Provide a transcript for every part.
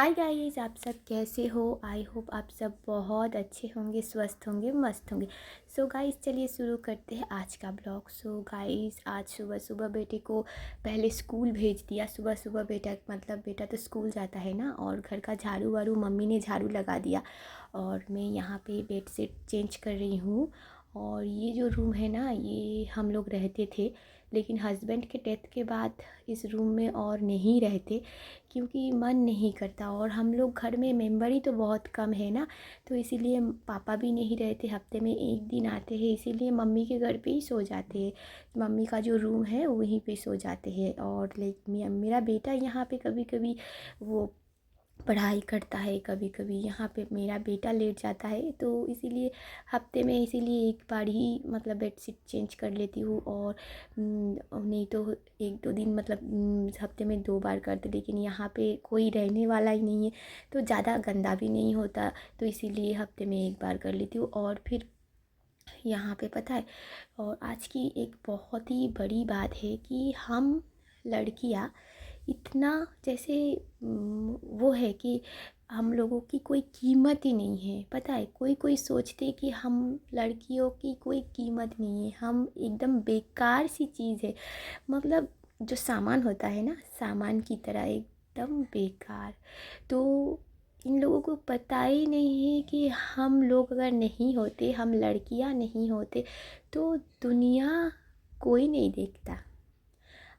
Hi guys, आप सब कैसे हो। आई होप आप सब बहुत अच्छे होंगे, स्वस्थ होंगे, मस्त होंगे। सो गाइस, चलिए शुरू करते हैं आज का ब्लॉग। सो गाइस, आज सुबह सुबह बेटे को पहले स्कूल भेज दिया। सुबह सुबह बेटा तो स्कूल जाता है ना, और घर का झाड़ू वाड़ू मम्मी ने झाड़ू लगा दिया। और मैं यहाँ पे बेडशीट चेंज कर रही हूँ। और ये जो रूम है ना, ये हम लोग रहते थे, लेकिन हस्बैंड के डेथ के बाद इस रूम में और नहीं रहते, क्योंकि मन नहीं करता। और हम लोग घर में मेंबर ही तो बहुत कम है ना, तो इसीलिए पापा भी नहीं रहते, हफ्ते में एक दिन आते हैं, इसीलिए मम्मी के घर पे ही सो जाते हैं। मम्मी का जो रूम है वहीं पे सो जाते हैं। और मेरा बेटा यहाँ पे कभी कभी वो पढ़ाई करता है, कभी कभी यहाँ पे मेरा बेटा लेट जाता है, तो इसीलिए हफ्ते में इसीलिए एक बार ही बेडशीट चेंज कर लेती हूँ। और नहीं तो एक दो दिन हफ्ते में 2 बार करते, लेकिन यहाँ पे कोई रहने वाला ही नहीं है, तो ज़्यादा गंदा भी नहीं होता, तो इसीलिए हफ्ते में एक बार कर लेती हूँ। और फिर यहाँ पे पता है, और आज की एक बहुत ही बड़ी बात है कि हम लड़कियाँ इतना जैसे वो है कि हम लोगों की कोई कीमत ही नहीं है। पता है, कोई कोई सोचते कि हम लड़कियों की कोई कीमत नहीं है, हम एकदम बेकार सी चीज़ है। जो सामान होता है ना, सामान की तरह एकदम बेकार। तो इन लोगों को पता ही नहीं है कि हम लोग अगर नहीं होते, हम लड़कियां नहीं होते, तो दुनिया कोई नहीं देखता।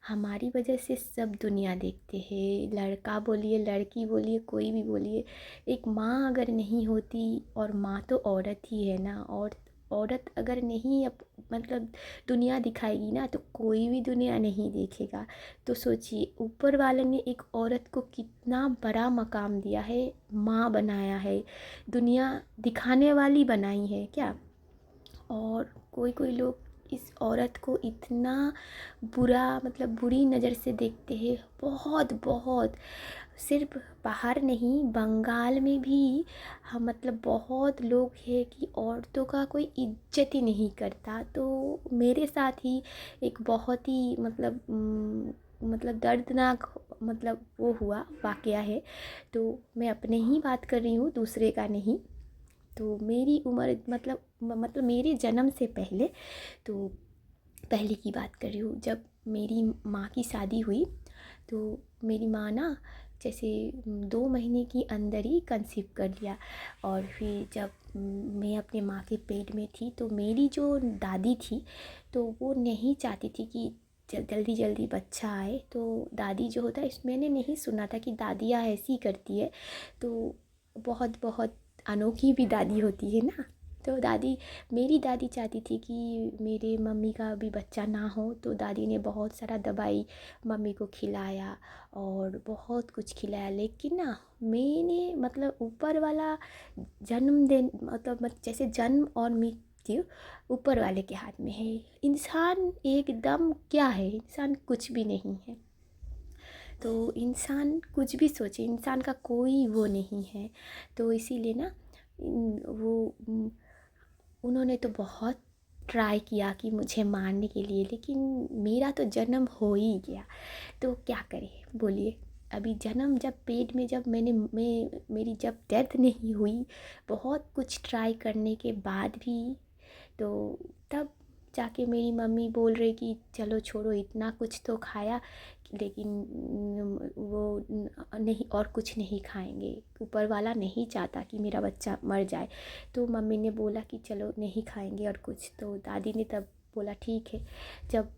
हमारी वजह से सब दुनिया देखते हैं। लड़का बोलिए, लड़की बोलिए, कोई भी बोलिए, एक माँ अगर नहीं होती, और माँ तो औरत ही है ना, और औरत अगर नहीं दुनिया दिखाएगी ना, तो कोई भी दुनिया नहीं देखेगा। तो सोचिए, ऊपर वाले ने एक औरत को कितना बड़ा मकाम दिया है, माँ बनाया है, दुनिया दिखाने वाली बनाई है क्या। और कोई कोई लोग इस औरत को इतना बुरी नज़र से देखते हैं, बहुत बहुत। सिर्फ बाहर नहीं, बंगाल में भी हम बहुत लोग हैं कि औरतों का कोई इज्जत ही नहीं करता। तो मेरे साथ ही एक बहुत ही दर्दनाक वो हुआ वाक़या है। तो मैं अपने ही बात कर रही हूँ, दूसरे का नहीं। तो मेरी उम्र मेरे जन्म से पहले, तो पहले की बात कर रही हूँ, जब मेरी माँ की शादी हुई, तो मेरी माँ ना जैसे 2 महीने की अंदर ही कंसीव कर लिया। और फिर जब मैं अपने माँ के पेट में थी, तो मेरी जो दादी थी, तो वो नहीं चाहती थी कि जल्दी जल्दी बच्चा आए। तो दादी जो होता है, मैंने नहीं सुना था कि दादियाँ ऐसी करती है, तो बहुत बहुत अनोखी भी दादी होती है ना। तो मेरी दादी चाहती थी कि मेरे मम्मी का भी बच्चा ना हो, तो दादी ने बहुत सारा दवाई मम्मी को खिलाया और बहुत कुछ खिलाया। लेकिन ना, मैंने ऊपर वाला जन्म दे जैसे जन्म और मृत्यु ऊपर वाले के हाथ में है। इंसान एकदम क्या है, इंसान कुछ भी नहीं है। तो इंसान कुछ भी सोचे, इंसान का कोई वो नहीं है। तो इसीलिए ना उन्होंने तो बहुत ट्राई किया कि मुझे मारने के लिए, लेकिन मेरा तो जन्म हो ही गया। तो क्या करें बोलिए। अभी जन्म जब पेट में, जब मेरी जब डेथ नहीं हुई, बहुत कुछ ट्राई करने के बाद भी, तो तब जाके मेरी मम्मी बोल रही कि चलो छोड़ो, इतना कुछ तो खाया, लेकिन वो नहीं, और कुछ नहीं खाएंगे। ऊपर वाला नहीं चाहता कि मेरा बच्चा मर जाए। तो मम्मी ने बोला कि चलो नहीं खाएंगे और कुछ। तो दादी ने तब बोला ठीक है। जब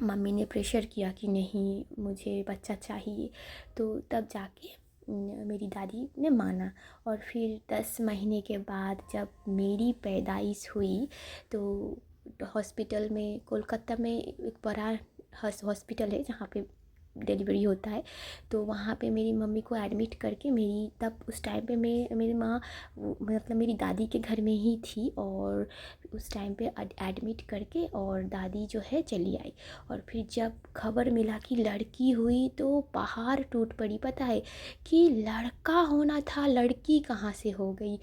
मम्मी ने प्रेशर किया कि नहीं, मुझे बच्चा चाहिए, तो तब जाके मेरी दादी ने माना। और फिर 10 महीने के बाद जब मेरी पैदाइश हुई, तो हॉस्पिटल में, कोलकाता में एक बड़ा हॉस्पिटल है जहाँ पे डिलीवरी होता है, तो वहाँ पे मेरी मम्मी को एडमिट करके, तब उस टाइम पे मेरी माँ मेरी दादी के घर में ही थी, और उस टाइम पे एडमिट करके और दादी जो है चली आई। और फिर जब खबर मिला कि लड़की हुई, तो पहाड़ टूट पड़ी। पता है कि लड़का होना था, लड़की कहाँ से हो गई।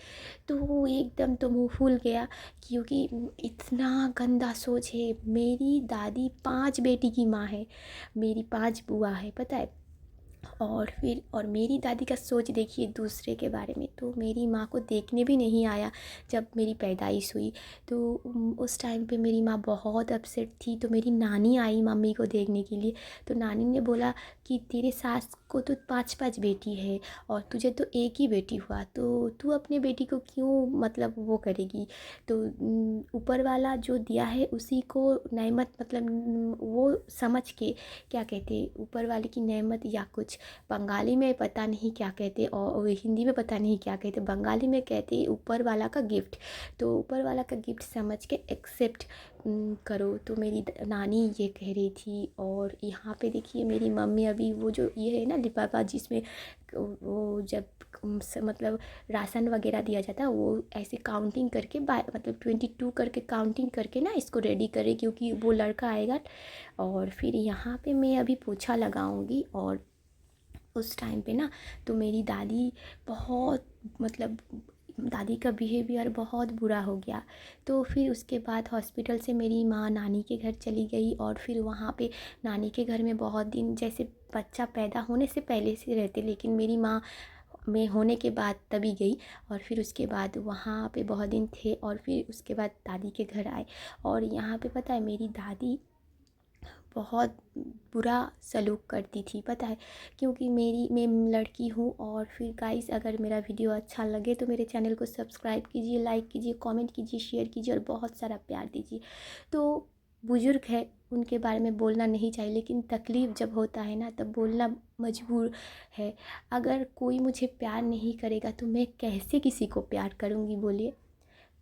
तो वो एकदम तो मुँह फूल गया, क्योंकि इतना गंदा सोच है। मेरी दादी 5 बेटी की माँ है, मेरी 5 बुआ है, पता है। और मेरी दादी का सोच देखिए दूसरे के बारे में। तो मेरी माँ को देखने भी नहीं आया जब मेरी पैदाइश हुई। तो उस टाइम पे मेरी माँ बहुत अपसेट थी। तो मेरी नानी आई मम्मी को देखने के लिए। तो नानी ने बोला कि तेरे सास को तो 5-5 बेटी है और तुझे तो एक ही बेटी हुआ, तो तू अपने बेटी को क्यों मतलब वो करेगी। तो ऊपर वाला जो दिया है उसी को नेमत मतलब वो समझ के, क्या कहते, ऊपर वाले की नेमत या कुछ बंगाली में पता नहीं क्या कहते और हिंदी में पता नहीं क्या कहते, बंगाली में कहते ऊपर वाला का गिफ्ट। तो ऊपर वाला का गिफ्ट समझ के एक्सेप्ट करो। तो मेरी नानी ये कह रही थी। और यहाँ पे देखिए मेरी मम्मी अभी वो जो ये है ना लिफाफा जिसमें वो जब मतलब राशन वगैरह दिया जाता है वो ऐसे काउंटिंग करके मतलब 22 करके काउंटिंग करके ना इसको रेडी करे क्योंकि वो लड़का आएगा। और फिर यहाँ पे मैं अभी पोछा लगाऊंगी। और उस टाइम पे ना तो मेरी दादी बहुत मतलब दादी का बिहेवियर बहुत बुरा हो गया। तो फिर उसके बाद हॉस्पिटल से मेरी माँ नानी के घर चली गई। और फिर वहाँ पे नानी के घर में बहुत दिन, जैसे बच्चा पैदा होने से पहले से रहते, लेकिन मेरी माँ में होने के बाद तभी गई। और फिर उसके बाद वहाँ पे बहुत दिन थे और फिर उसके बाद दादी के घर आए। और यहाँ पे पता है मेरी दादी बहुत बुरा सलूक करती थी, पता है, क्योंकि मैं लड़की हूँ। और फिर गाइस अगर मेरा वीडियो अच्छा लगे तो मेरे चैनल को सब्सक्राइब कीजिए, लाइक कीजिए, कमेंट कीजिए, शेयर कीजिए और बहुत सारा प्यार दीजिए। तो बुज़ुर्ग है उनके बारे में बोलना नहीं चाहिए, लेकिन तकलीफ़ जब होता है ना तब बोलना मजबूर है। अगर कोई मुझे प्यार नहीं करेगा तो मैं कैसे किसी को प्यार करूँगी बोलिए।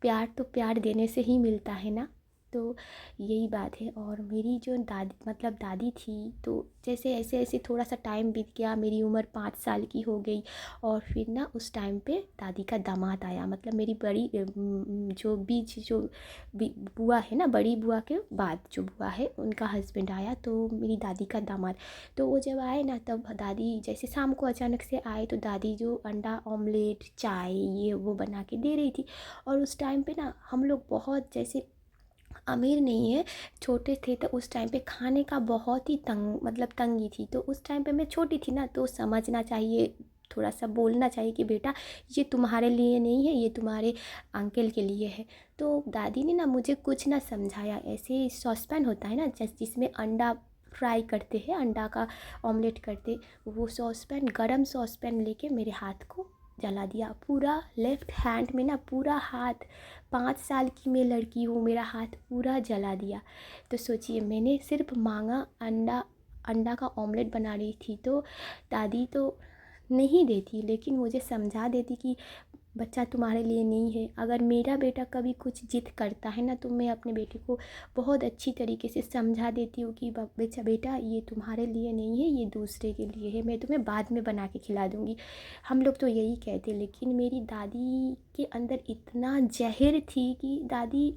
प्यार तो प्यार देने से ही मिलता है ना। तो यही बात है। और मेरी जो दादी मतलब दादी थी, तो जैसे ऐसे ऐसे थोड़ा सा टाइम बीत गया, मेरी उम्र 5 साल की हो गई। और फिर ना उस टाइम पे दादी का दामाद आया, मतलब मेरी बड़ी जो बीच जो बुआ है ना, बड़ी बुआ के बाद जो बुआ है उनका हस्बैंड आया, तो मेरी दादी का दामाद। तो वो जब आए ना तब दादी जैसे शाम को अचानक से आए तो दादी जो अंडा ऑमलेट चाय ये वो बना के दे रही थी। और उस टाइम पे ना हम लोग बहुत जैसे अमीर नहीं है, छोटे थे, तो उस टाइम पे खाने का बहुत ही मतलब तंगी थी। तो उस टाइम पे मैं छोटी थी ना, तो समझना चाहिए, थोड़ा सा बोलना चाहिए कि बेटा ये तुम्हारे लिए नहीं है, ये तुम्हारे अंकल के लिए है। तो दादी ने ना मुझे कुछ ना समझाया, ऐसे सॉसपैन होता है ना जिसमें अंडा फ्राई करते हैं, अंडा का ऑमलेट करते, वो सॉसपैन गरम सॉसपैन लेके मेरे हाथ को जला दिया पूरा, लेफ़्ट हैंड में ना पूरा हाथ। 5 साल की मैं लड़की हूँ, मेरा हाथ पूरा जला दिया। तो सोचिए मैंने सिर्फ मांगा अंडा, अंडा का ऑमलेट बना रही थी, तो दादी तो नहीं देती, लेकिन मुझे समझा देती कि बच्चा तुम्हारे लिए नहीं है। अगर मेरा बेटा कभी कुछ जिद करता है ना तो मैं अपने बेटे को बहुत अच्छी तरीके से समझा देती हूँ कि बेटा बेटा ये तुम्हारे लिए नहीं है, ये दूसरे के लिए है, मैं तुम्हें बाद में बना के खिला दूँगी। हम लोग तो यही कहते, लेकिन मेरी दादी के अंदर इतना जहर थी कि दादी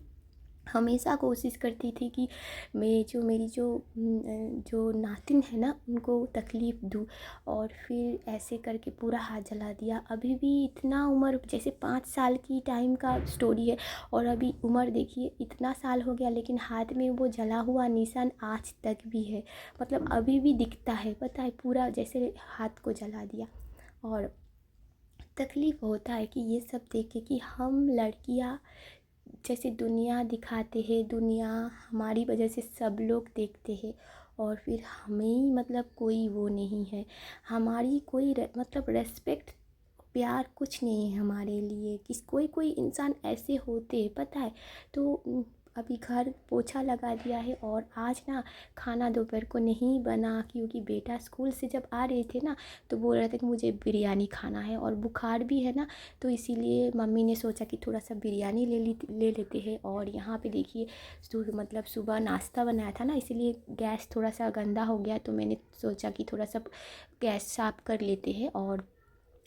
हमेशा कोशिश करती थी कि मैं जो मेरी जो नातिन है ना उनको तकलीफ़ दूँ। और फिर ऐसे करके पूरा हाथ जला दिया। अभी भी इतना उम्र, जैसे 5 साल की टाइम का स्टोरी है और अभी उम्र देखिए इतना साल हो गया, लेकिन हाथ में वो जला हुआ निशान आज तक भी है, मतलब अभी भी दिखता है, पता है, पूरा जैसे हाथ को जला दिया। और तकलीफ़ होता है कि ये सब देख के कि हम लड़कियां जैसे दुनिया दिखाते हैं, दुनिया हमारी वजह से सब लोग देखते हैं और फिर हमें ही मतलब कोई वो नहीं है, हमारी कोई मतलब रेस्पेक्ट प्यार कुछ नहीं है हमारे लिए। कोई कोई इंसान ऐसे होते हैं, पता है। तो अभी घर पोछा लगा दिया है और आज ना खाना दोपहर को नहीं बना, क्योंकि बेटा स्कूल से जब आ रहे थे ना तो बोल रहे थे कि मुझे बिरयानी खाना है और बुखार भी है ना, तो इसीलिए मम्मी ने सोचा कि थोड़ा सा बिरयानी ले लेते हैं। और यहाँ पे देखिए मतलब सुबह नाश्ता बनाया था ना, इसीलिए गैस थोड़ा सा गंदा हो गया, तो मैंने सोचा कि थोड़ा सा गैस साफ़ कर लेते हैं। और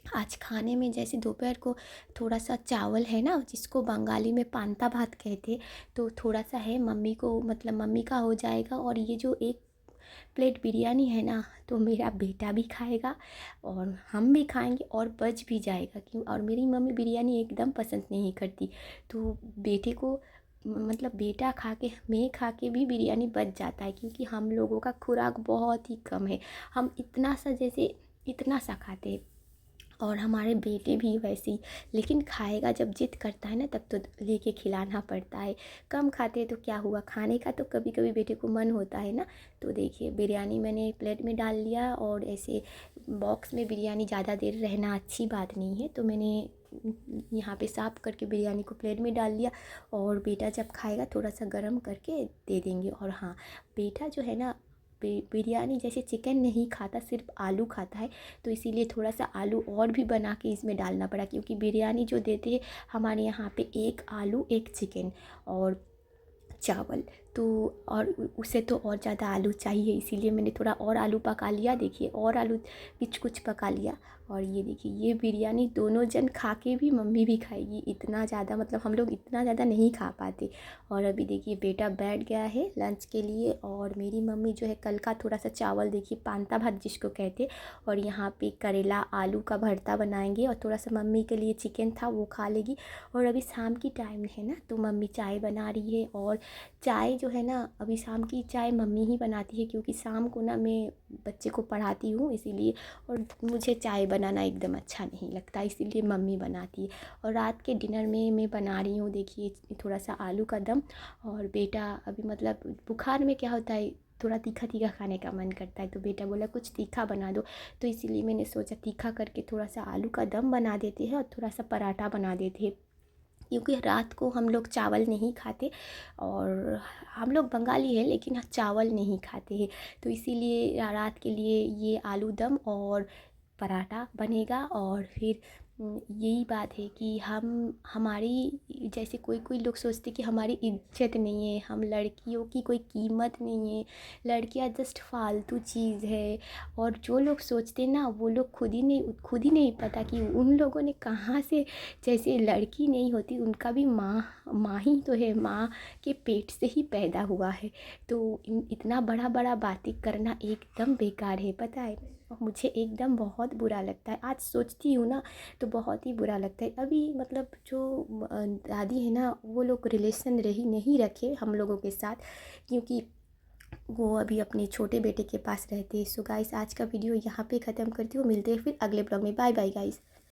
आज खाने में जैसे दोपहर को थोड़ा सा चावल है ना जिसको बंगाली में पांता भात कहते, तो थोड़ा सा है, मम्मी को मतलब मम्मी का हो जाएगा। और ये जो एक प्लेट बिरयानी है ना तो मेरा बेटा भी खाएगा और हम भी खाएंगे और बच भी जाएगा, क्यों, और मेरी मम्मी बिरयानी एकदम पसंद नहीं करती, तो बेटे को मतलब बेटा खा के मैं खा के भी बिरयानी बच जाता है, क्योंकि हम लोगों का खुराक बहुत ही कम है। हम इतना सा जैसे इतना सा खाते हैं। और हमारे बेटे भी वैसे ही, लेकिन खाएगा जब जिद करता है ना तब तो लेके खिलाना पड़ता है। कम खाते हैं तो क्या हुआ, खाने का तो कभी कभी बेटे को मन होता है ना। तो देखिए बिरयानी मैंने प्लेट में डाल लिया, और ऐसे बॉक्स में बिरयानी ज़्यादा देर रहना अच्छी बात नहीं है, तो मैंने यहाँ पे साफ़ करके बिरयानी को प्लेट में डाल लिया। और बेटा जब खाएगा थोड़ा सा गर्म करके दे देंगे। और हाँ, बेटा जो है ना बिरयानी जैसे चिकन नहीं खाता, सिर्फ आलू खाता है, तो इसीलिए थोड़ा सा आलू और भी बना के इसमें डालना पड़ा, क्योंकि बिरयानी जो देते हैं हमारे यहाँ पे एक आलू एक चिकन और चावल, तो और उससे तो और ज़्यादा आलू चाहिए, इसीलिए मैंने थोड़ा और आलू पका लिया। देखिए और आलू कुछ कुछ पका लिया। और ये देखिए ये बिरयानी दोनों जन खा के भी मम्मी भी खाएगी, इतना ज़्यादा मतलब हम लोग इतना ज़्यादा नहीं खा पाते। और अभी देखिए बेटा बैठ गया है लंच के लिए, और मेरी मम्मी जो है कल का थोड़ा सा चावल, देखिए पांता भात जिसको कहते, और यहाँ पे करेला आलू का भरता बनाएंगे, और थोड़ा सा मम्मी के लिए चिकन था वो खा लेगी। और अभी शाम की टाइम है ना, तो मम्मी चाय बना रही है। और चाय जो है ना, अभी शाम की चाय मम्मी ही बनाती है, क्योंकि शाम को ना मैं बच्चे को पढ़ाती हूँ इसीलिए, और मुझे चाय बनाना एकदम अच्छा नहीं लगता, इसीलिए मम्मी बनाती है। और रात के डिनर में मैं बना रही हूँ, देखिए थोड़ा सा आलू का दम। और बेटा अभी मतलब बुखार में क्या होता है, थोड़ा तीखा तीखा खाने का मन करता है, तो बेटा बोला कुछ तीखा बना दो, तो इसीलिए मैंने सोचा तीखा करके थोड़ा सा आलू का दम बना देते हैं और थोड़ा सा पराठा बना देते हैं, क्योंकि रात को हम लोग चावल नहीं खाते। और हम लोग बंगाली है लेकिन चावल नहीं खाते हैं, तो इसीलिए रात के लिए ये आलू दम और पराठा बनेगा। और फिर यही बात है कि हमारी जैसे कोई कोई लोग सोचते कि हमारी इज्जत नहीं है, हम लड़कियों की कोई कीमत नहीं है, लड़कियां जस्ट फालतू चीज़ है। और जो लोग सोचते ना वो लोग खुद ही नहीं पता कि उन लोगों ने कहाँ से, जैसे लड़की नहीं होती उनका भी माँ माँ ही तो है, माँ के पेट से ही पैदा हुआ है। तो इतना बड़ा बड़ा बातें करना एकदम बेकार है, पता है। और मुझे एकदम बहुत बुरा लगता है, आज सोचती हूँ ना तो बहुत ही बुरा लगता है। अभी मतलब जो दादी है ना वो लोग रिलेशन रही नहीं रखे हम लोगों के साथ, क्योंकि वो अभी अपने छोटे बेटे के पास रहते हैं। सो गाइस आज का वीडियो यहाँ पे ख़त्म करती हूँ, मिलते हैं फिर अगले ब्लॉग में। Bye bye guys.